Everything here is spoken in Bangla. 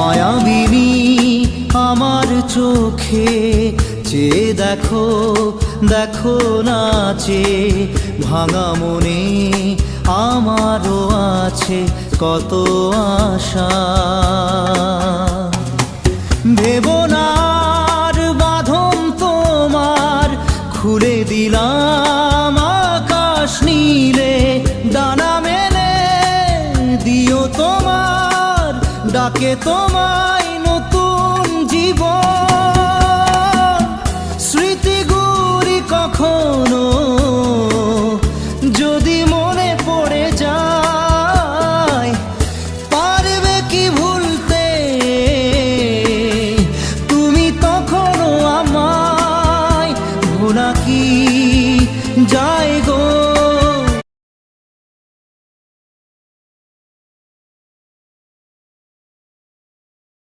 মায়াবিনী আমার চোখে চেয়ে দেখো, দেখো নাচে ভাঙা মনে আমারও আছে কত আশা। ভেবো না আর বাঁধন তোমার, খুলে দিলাম আকাশ নীলে, ডানা মেলে দিও তোমার ডাকে তোমায় নতুন জীবন। স্মৃতিগুলি কখনো যদি মনে